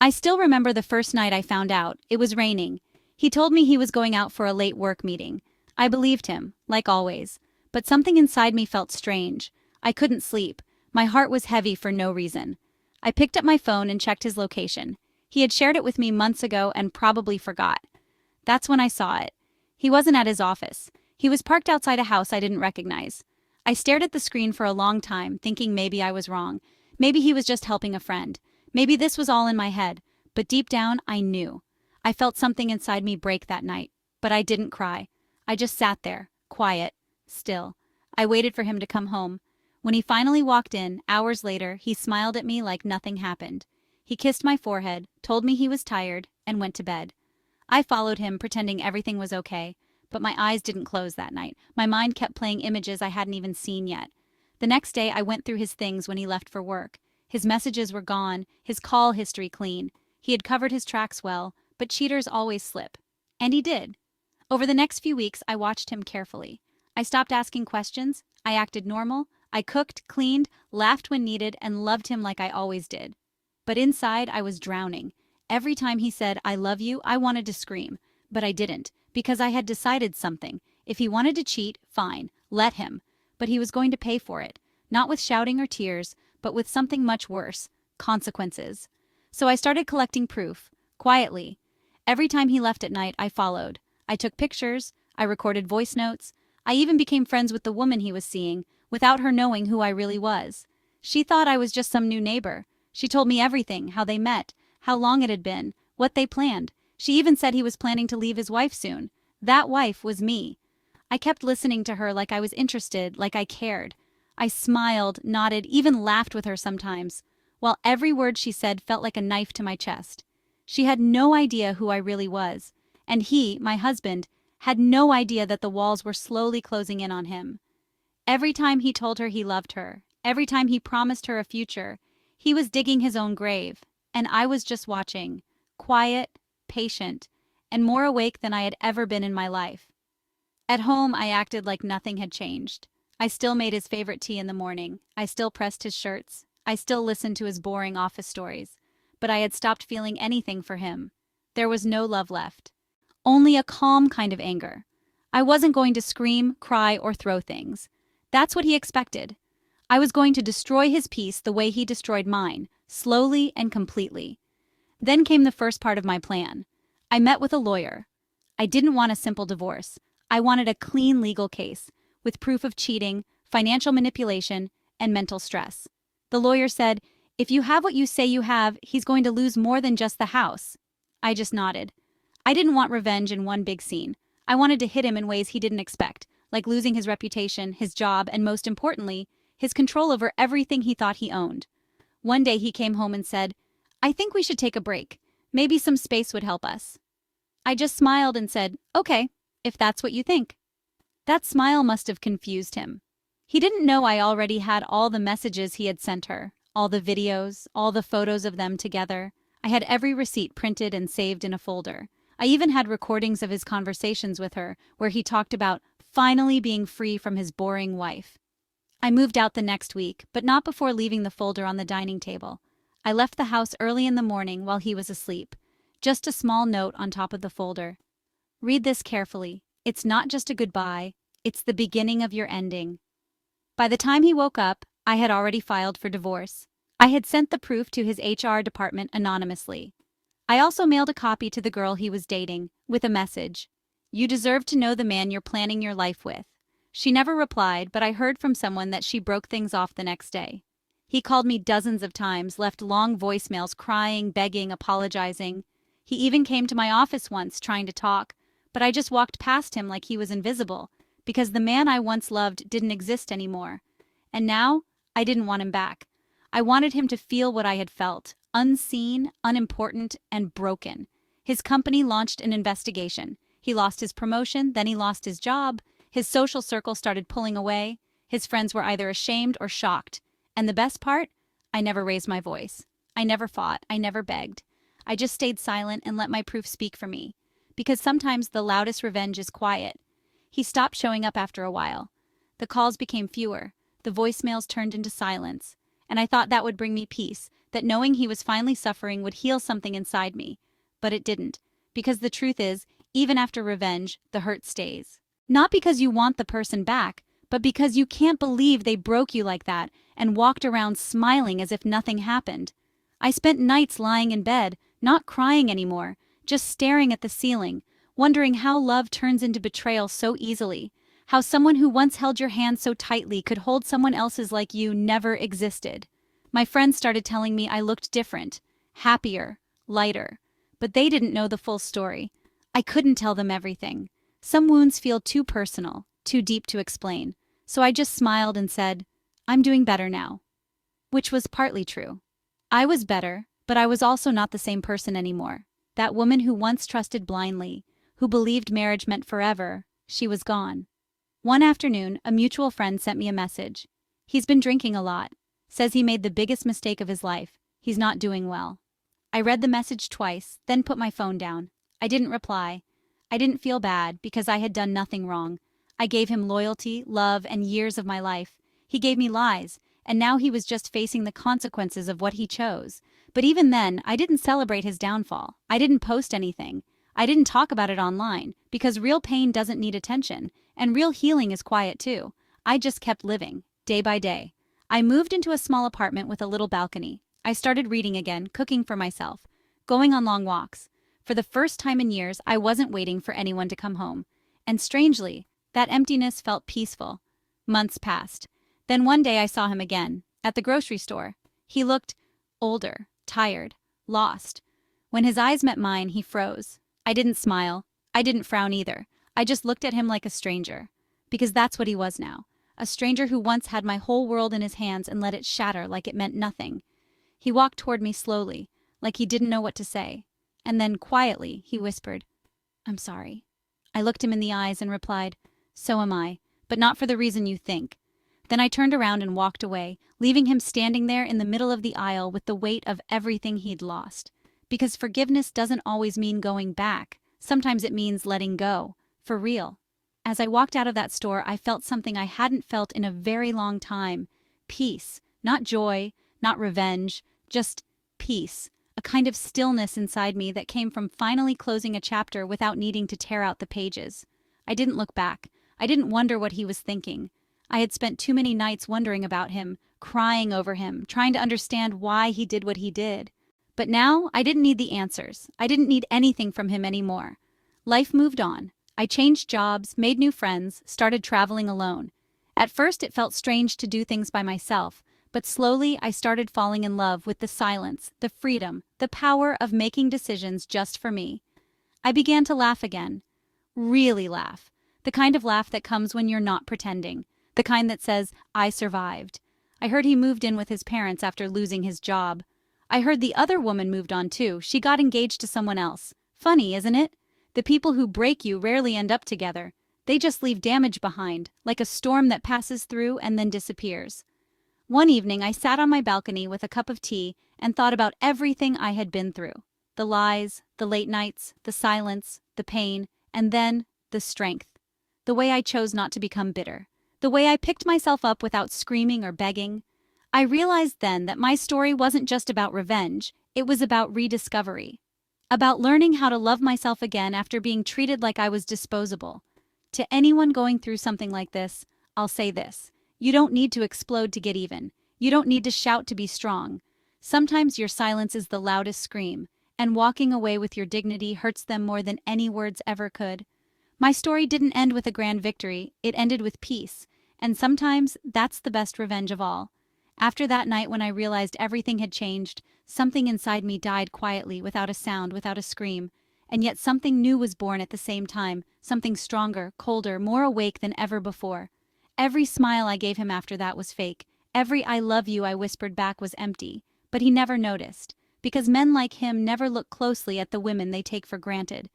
I still remember the first night I found out. It was raining. He told me he was going out for a late work meeting. I believed him, like always. But something inside me felt strange. I couldn't sleep. My heart was heavy for no reason. I picked up my phone and checked his location. He had shared it with me months ago and probably forgot. That's when I saw it. He wasn't at his office. He was parked outside a house I didn't recognize. I stared at the screen for a long time, thinking maybe I was wrong. Maybe he was just helping a friend. Maybe this was all in my head. But deep down, I knew. I felt something inside me break that night. But I didn't cry. I just sat there, quiet, still. I waited for him to come home. When he finally walked in, hours later, he smiled at me like nothing happened. He kissed my forehead, told me he was tired, and went to bed. I followed him, pretending everything was okay. But my eyes didn't close that night. My mind kept playing images I hadn't even seen yet. The next day, I went through his things when he left for work. His messages were gone, his call history clean. He had covered his tracks well, but cheaters always slip. And he did. Over the next few weeks, I watched him carefully. I stopped asking questions. I acted normal. I cooked, cleaned, laughed when needed, and loved him like I always did. But inside, I was drowning. Every time he said, "I love you," I wanted to scream. But I didn't, because I had decided something. If he wanted to cheat, fine, let him. But he was going to pay for it. Not with shouting or tears, but with something much worse: consequences. So I started collecting proof, quietly. Every time he left at night, I followed. I took pictures, I recorded voice notes. I even became friends with the woman he was seeing, without her knowing who I really was. She thought I was just some new neighbor. She told me everything: how they met, how long it had been, what they planned. She even said he was planning to leave his wife soon. That wife was me. I kept listening to her like I was interested, like I cared. I smiled, nodded, even laughed with her sometimes, while every word she said felt like a knife to my chest. She had no idea who I really was, and he, my husband, had no idea that the walls were slowly closing in on him. Every time he told her he loved her, every time he promised her a future, he was digging his own grave, and I was just watching, quiet, patient, and more awake than I had ever been in my life. At home, I acted like nothing had changed. I still made his favorite tea in the morning. I still pressed his shirts. I still listened to his boring office stories. But I had stopped feeling anything for him. There was no love left. Only a calm kind of anger. I wasn't going to scream, cry, or throw things. That's what he expected. I was going to destroy his peace the way he destroyed mine, slowly and completely. Then came the first part of my plan. I met with a lawyer. I didn't want a simple divorce. I wanted a clean legal case, with proof of cheating, financial manipulation, and mental stress. The lawyer said, "If you have what you say you have, he's going to lose more than just the house." I just nodded. I didn't want revenge in one big scene. I wanted to hit him in ways he didn't expect, like losing his reputation, his job, and most importantly, his control over everything he thought he owned. One day he came home and said, "I think we should take a break. Maybe some space would help us." I just smiled and said, "Okay, if that's what you think." That smile must have confused him. He didn't know I already had all the messages he had sent her, all the videos, all the photos of them together. I had every receipt printed and saved in a folder. I even had recordings of his conversations with her, where he talked about finally being free from his boring wife. I moved out the next week, but not before leaving the folder on the dining table. I left the house early in the morning while he was asleep. Just a small note on top of the folder. "Read this carefully. It's not just a goodbye, it's the beginning of your ending." By the time he woke up, I had already filed for divorce. I had sent the proof to his HR department anonymously. I also mailed a copy to the girl he was dating, with a message: "You deserve to know the man you're planning your life with." She never replied, but I heard from someone that she broke things off the next day. He called me dozens of times, left long voicemails crying, begging, apologizing. He even came to my office once trying to talk, but I just walked past him like he was invisible, because the man I once loved didn't exist anymore. And now, I didn't want him back. I wanted him to feel what I had felt: unseen, unimportant, and broken. His company launched an investigation. He lost his promotion, then he lost his job. His social circle started pulling away. His friends were either ashamed or shocked. And the best part? I never raised my voice. I never fought. I never begged. I just stayed silent and let my proof speak for me. Because sometimes the loudest revenge is quiet. He stopped showing up after a while. The calls became fewer. The voicemails turned into silence. and I thought that would bring me peace, that knowing he was finally suffering would heal something inside me. But it didn't. Because the truth is, even after revenge, the hurt stays. Not because you want the person back, but because you can't believe they broke you like that and walked around smiling as if nothing happened. I spent nights lying in bed, not crying anymore, just staring at the ceiling, wondering how love turns into betrayal so easily, how someone who once held your hand so tightly could hold someone else's like you never existed. My friends started telling me I looked different, happier, lighter, but they didn't know the full story. I couldn't tell them everything. Some wounds feel too personal, too deep to explain, so I just smiled and said, "I'm doing better now." Which was partly true. I was better, but I was also not the same person anymore. That woman who once trusted blindly, who believed marriage meant forever, she was gone. One afternoon, a mutual friend sent me a message. He's been drinking a lot. Says he made the biggest mistake of his life. He's not doing well. I read the message twice, then put my phone down. I didn't reply. I didn't feel bad because I had done nothing wrong. I gave him loyalty, love, and years of my life. He gave me lies, and now he was just facing the consequences of what he chose. But even then, I didn't celebrate his downfall. I didn't post anything. I didn't talk about it online, because real pain doesn't need attention, and real healing is quiet too. I just kept living, day by day. I moved into a small apartment with a little balcony. I started reading again, cooking for myself, going on long walks. For the first time in years, I wasn't waiting for anyone to come home. And strangely, that emptiness felt peaceful. Months passed. Then one day I saw him again, at the grocery store. He looked older, tired, lost. When his eyes met mine, he froze. I didn't smile. I didn't frown either. I just looked at him like a stranger. Because that's what he was now. A stranger who once had my whole world in his hands and let it shatter like it meant nothing. He walked toward me slowly, like he didn't know what to say. And then, quietly, he whispered, "I'm sorry." I looked him in the eyes and replied, "So am I, but not for the reason you think." Then I turned around and walked away, leaving him standing there in the middle of the aisle with the weight of everything he'd lost. Because forgiveness doesn't always mean going back. Sometimes it means letting go, for real. As I walked out of that store, I felt something I hadn't felt in a very long time. Peace. Not joy, not revenge, just peace. A kind of stillness inside me that came from finally closing a chapter without needing to tear out the pages. I didn't look back. I didn't wonder what he was thinking. I had spent too many nights wondering about him, crying over him, trying to understand why he did what he did. But now, I didn't need the answers. I didn't need anything from him anymore. Life moved on. I changed jobs, made new friends, started traveling alone. At first, it felt strange to do things by myself, but slowly I started falling in love with the silence, the freedom, the power of making decisions just for me. I began to laugh again. Really laugh. The kind of laugh that comes when you're not pretending. The kind that says, "I survived." I heard he moved in with his parents after losing his job. I heard the other woman moved on too. She got engaged to someone else. Funny, isn't it? The people who break you rarely end up together. They just leave damage behind, like a storm that passes through and then disappears. One evening, I sat on my balcony with a cup of tea and thought about everything I had been through. The lies, the late nights, the silence, the pain, and then the strength. The way I chose not to become bitter. The way I picked myself up without screaming or begging. I realized then that my story wasn't just about revenge, it was about rediscovery. About learning how to love myself again after being treated like I was disposable. To anyone going through something like this, I'll say this. You don't need to explode to get even. You don't need to shout to be strong. Sometimes your silence is the loudest scream, and walking away with your dignity hurts them more than any words ever could. My story didn't end with a grand victory, it ended with peace, and sometimes that's the best revenge of all. After that night when I realized everything had changed, something inside me died quietly, without a sound, without a scream, and yet something new was born at the same time, something stronger, colder, more awake than ever before. Every smile I gave him after that was fake. Every "I love you" I whispered back was empty. But he never noticed, because men like him never look closely at the women they take for granted.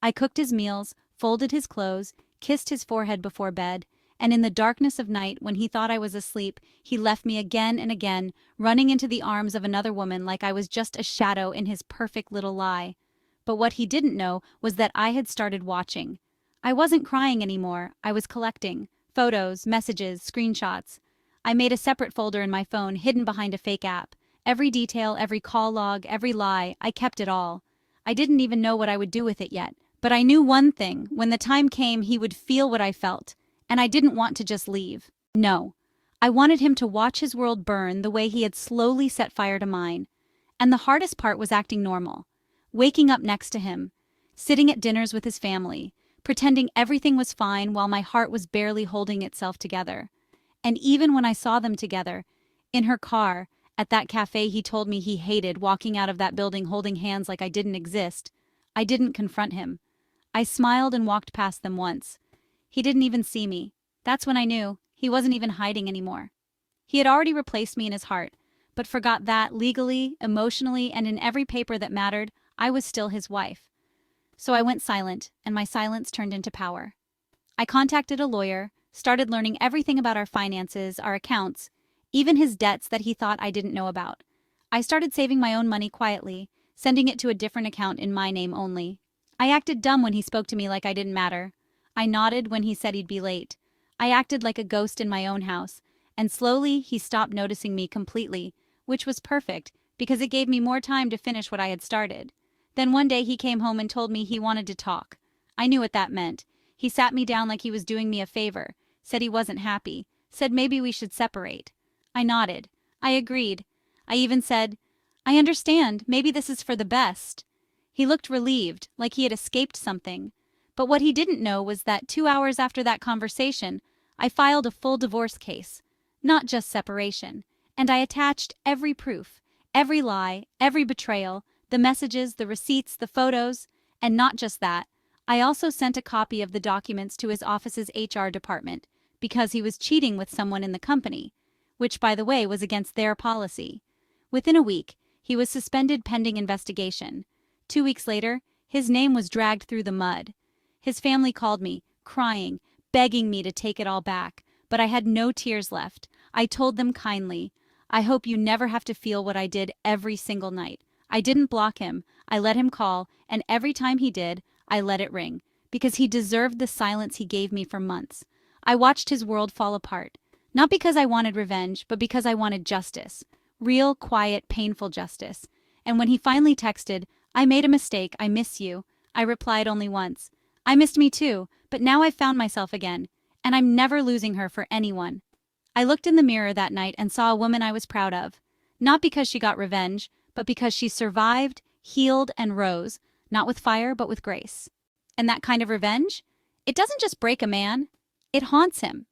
I cooked his meals, folded his clothes, kissed his forehead before bed, and in the darkness of night, when he thought I was asleep, he left me again and again, running into the arms of another woman like I was just a shadow in his perfect little lie. But what he didn't know was that I had started watching. I wasn't crying anymore, I was collecting. Photos, messages, screenshots. I made a separate folder in my phone hidden behind a fake app. Every detail, every call log, every lie, I kept it all. I didn't even know what I would do with it yet. But I knew one thing: when the time came, he would feel what I felt. And I didn't want to just leave. No. I wanted him to watch his world burn the way he had slowly set fire to mine. And the hardest part was acting normal. Waking up next to him, sitting at dinners with his family, pretending everything was fine while my heart was barely holding itself together. And even when I saw them together, in her car, at that cafe he told me he hated, walking out of that building holding hands like I didn't exist, I didn't confront him. I smiled and walked past them once. He didn't even see me. That's when I knew he wasn't even hiding anymore. He had already replaced me in his heart, but forgot that legally, emotionally, and in every paper that mattered, I was still his wife. So I went silent, and my silence turned into power. I contacted a lawyer, started learning everything about our finances, our accounts, even his debts that he thought I didn't know about. I started saving my own money quietly, sending it to a different account in my name only. I acted dumb when he spoke to me like I didn't matter. I nodded when he said he'd be late. I acted like a ghost in my own house, and slowly he stopped noticing me completely, which was perfect because it gave me more time to finish what I had started. Then one day he came home and told me he wanted to talk. I knew what that meant. He sat me down like he was doing me a favor, said he wasn't happy, said maybe we should separate. I nodded. I agreed. I even said, "I understand, maybe this is for the best." He looked relieved, like he had escaped something. But what he didn't know was that 2 hours after that conversation, I filed a full divorce case, not just separation, and I attached every proof, every lie, every betrayal, the messages, the receipts, the photos, and not just that, I also sent a copy of the documents to his office's HR department because he was cheating with someone in the company, which, by the way, was against their policy. Within a week, he was suspended pending investigation. 2 weeks later, his name was dragged through the mud. His family called me, crying, begging me to take it all back, but I had no tears left. I told them kindly, "I hope you never have to feel what I did every single night." I didn't block him. I let him call, and every time he did, I let it ring, because he deserved the silence he gave me for months. I watched his world fall apart, not because I wanted revenge, but because I wanted justice. Real, quiet, painful justice. And when he finally texted, "I made a mistake, I miss you," I replied only once. I missed me too, but now I've found myself again, and I'm never losing her for anyone. I looked in the mirror that night and saw a woman I was proud of. Not because she got revenge, but because she survived, healed, and rose, not with fire, but with grace. And that kind of revenge? It doesn't just break a man, it haunts him.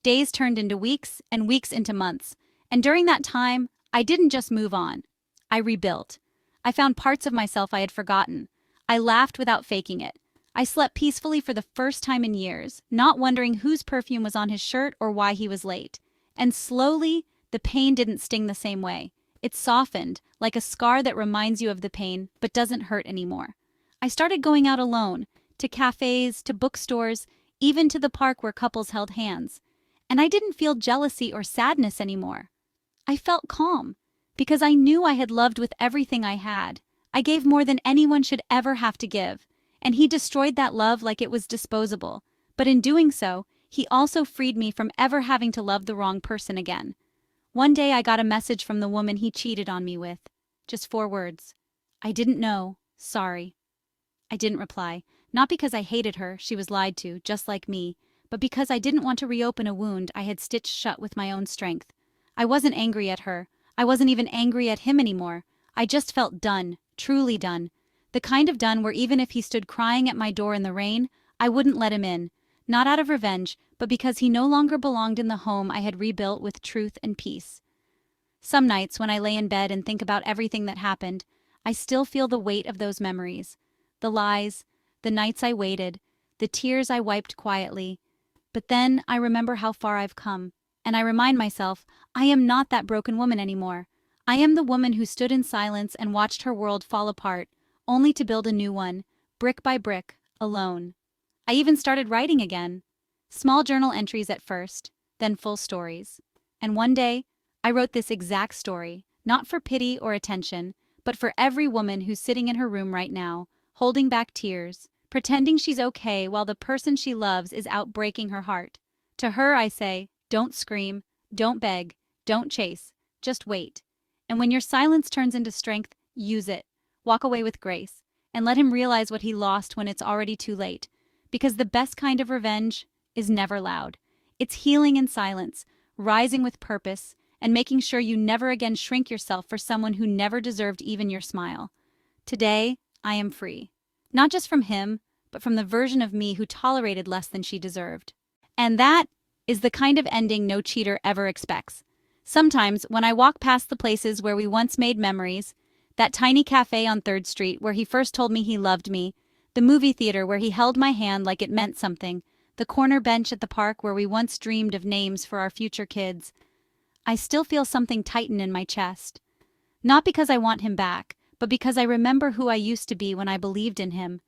Days turned into weeks, and weeks into months. And during that time, I didn't just move on. I rebuilt. I found parts of myself I had forgotten. I laughed without faking it. I slept peacefully for the first time in years, not wondering whose perfume was on his shirt or why he was late. And slowly, the pain didn't sting the same way. It softened, like a scar that reminds you of the pain, but doesn't hurt anymore. I started going out alone, to cafes, to bookstores, even to the park where couples held hands. And I didn't feel jealousy or sadness anymore. I felt calm, because I knew I had loved with everything I had. I gave more than anyone should ever have to give, and he destroyed that love like it was disposable. But in doing so, he also freed me from ever having to love the wrong person again. One day I got a message from the woman he cheated on me with. Just 4 words. "I didn't know. Sorry." I didn't reply, not because I hated her, she was lied to, just like me, but because I didn't want to reopen a wound I had stitched shut with my own strength. I wasn't angry at her. I wasn't even angry at him anymore. I just felt done, truly done. The kind of done where even if he stood crying at my door in the rain, I wouldn't let him in. Not out of revenge, but because he no longer belonged in the home I had rebuilt with truth and peace. Some nights when I lay in bed and think about everything that happened, I still feel the weight of those memories. The lies, the nights I waited, the tears I wiped quietly. But then I remember how far I've come, and I remind myself I am not that broken woman anymore. I am the woman who stood in silence and watched her world fall apart, only to build a new one, brick by brick, alone. I even started writing again. Small journal entries at first, then full stories. And one day, I wrote this exact story, not for pity or attention, but for every woman who's sitting in her room right now, holding back tears, pretending she's okay while the person she loves is out breaking her heart. To her I say, don't scream, Don't beg, don't chase, just wait. And when your silence turns into strength, use it. Walk away with grace, and let him realize what he lost when it's already too late. Because the best kind of revenge is never loud. It's healing in silence, rising with purpose, and making sure you never again shrink yourself for someone who never deserved even your smile. Today, I am free. Not just from him, but from the version of me who tolerated less than she deserved. And that is the kind of ending no cheater ever expects. Sometimes, when I walk past the places where we once made memories, that tiny cafe on 3rd Street where he first told me he loved me, the movie theater where he held my hand like it meant something, the corner bench at the park where we once dreamed of names for our future kids, I still feel something tighten in my chest. Not because I want him back, but because I remember who I used to be when I believed in him.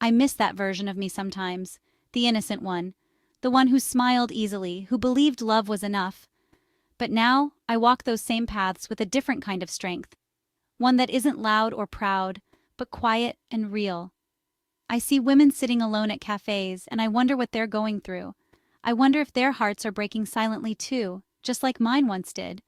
I miss that version of me sometimes, the innocent one, the one who smiled easily, who believed love was enough. But now I walk those same paths with a different kind of strength, one that isn't loud or proud, but quiet and real. I see women sitting alone at cafes, and I wonder what they're going through. I wonder if their hearts are breaking silently too, just like mine once did.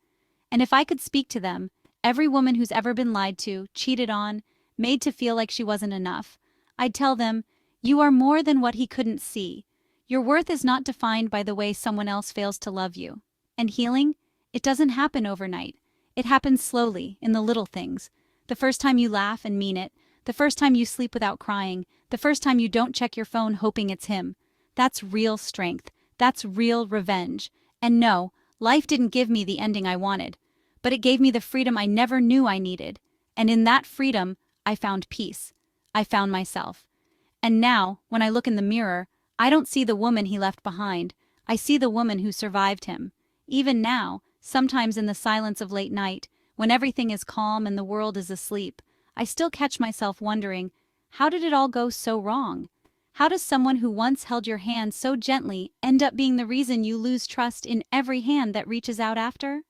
And if I could speak to them, every woman who's ever been lied to, cheated on, made to feel like she wasn't enough, I'd tell them, you are more than what he couldn't see. Your worth is not defined by the way someone else fails to love you. And healing? It doesn't happen overnight. It happens slowly, in the little things. The first time you laugh and mean it, the first time you sleep without crying, the first time you don't check your phone hoping it's him. That's real strength. That's real revenge. And no, life didn't give me the ending I wanted, but it gave me the freedom I never knew I needed. And in that freedom, I found peace. I found myself. And now, when I look in the mirror, I don't see the woman he left behind. I see the woman who survived him. Even now, sometimes in the silence of late night, when everything is calm and the world is asleep, I still catch myself wondering, how did it all go so wrong? How does someone who once held your hand so gently end up being the reason you lose trust in every hand that reaches out after?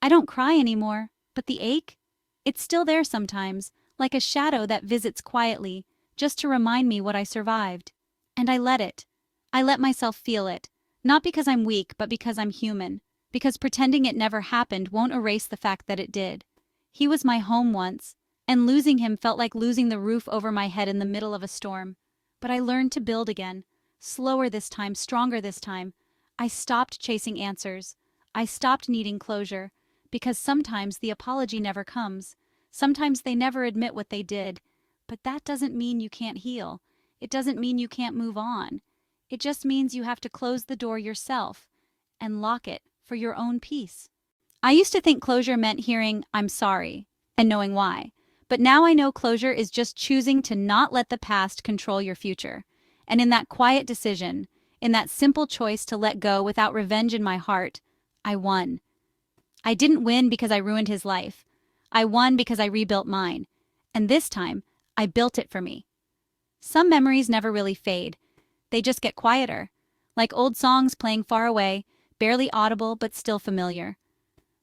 I don't cry anymore, but the ache? It's still there sometimes, like a shadow that visits quietly, just to remind me what I survived. And I let it. I let myself feel it, not because I'm weak, but because I'm human, because pretending it never happened won't erase the fact that it did. He was my home once, and losing him felt like losing the roof over my head in the middle of a storm. But I learned to build again, slower this time, stronger this time. I stopped chasing answers. I stopped needing closure, because sometimes the apology never comes. Sometimes they never admit what they did. But that doesn't mean you can't heal. It doesn't mean you can't move on. It just means you have to close the door yourself and lock it for your own peace. I used to think closure meant hearing, "I'm sorry," and knowing why. But now I know closure is just choosing to not let the past control your future. And in that quiet decision, in that simple choice to let go without revenge in my heart, I won. I didn't win because I ruined his life. I won because I rebuilt mine. And this time, I built it for me. Some memories never really fade. They just get quieter, like old songs playing far away, barely audible but still familiar.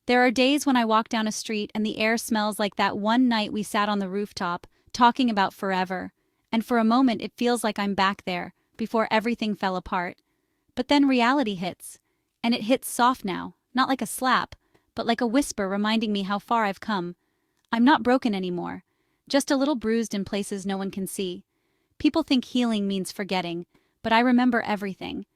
There are days when I walk down a street and the air smells like that one night we sat on the rooftop, talking about forever. And for a moment it feels like I'm back there, before everything fell apart. But then reality hits. And it hits soft now, not like a slap, but like a whisper reminding me how far I've come. I'm not broken anymore, just a little bruised in places no one can see. People think healing means forgetting, but I remember everything.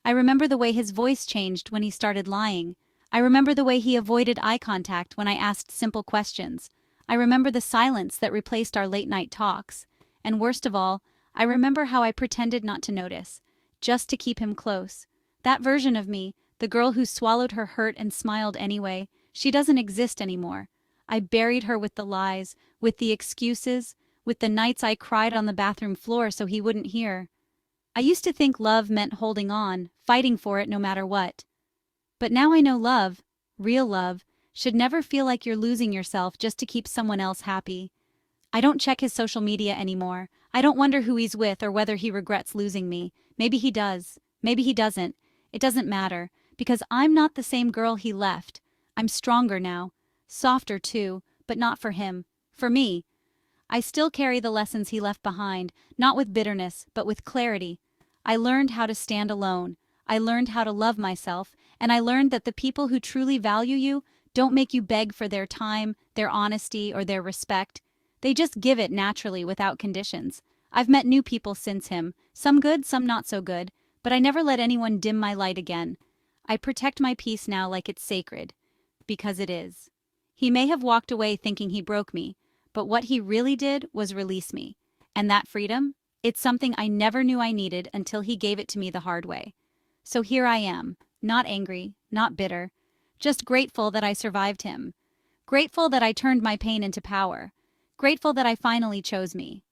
I remember the way his voice changed when he started lying. I remember the way he avoided eye contact when I asked simple questions. I remember the silence that replaced our late-night talks. And worst of all, I remember how I pretended not to notice, just to keep him close. That version of me, the girl who swallowed her hurt and smiled anyway, she doesn't exist anymore. I buried her with the lies, with the excuses, with the nights I cried on the bathroom floor so he wouldn't hear. I used to think love meant holding on, fighting for it no matter what. But now I know love, real love, should never feel like you're losing yourself just to keep someone else happy. I don't check his social media anymore. I don't wonder who he's with or whether he regrets losing me. Maybe he does. Maybe he doesn't. It doesn't matter, because I'm not the same girl he left. I'm stronger now. Softer too, but not for him. For me. I still carry the lessons he left behind, not with bitterness, but with clarity. I learned how to stand alone. I learned how to love myself, And I learned that the people who truly value you don't make you beg for their time, their honesty, or their respect. They just give it naturally without conditions. I've met new people since him, some good, some not so good, but I never let anyone dim my light again. I protect my peace now like it's sacred, because it is. He may have walked away thinking he broke me, but what he really did was release me. And that freedom? It's something I never knew I needed until he gave it to me the hard way. So here I am, not angry, not bitter, just grateful that I survived him. Grateful that I turned my pain into power. Grateful that I finally chose me.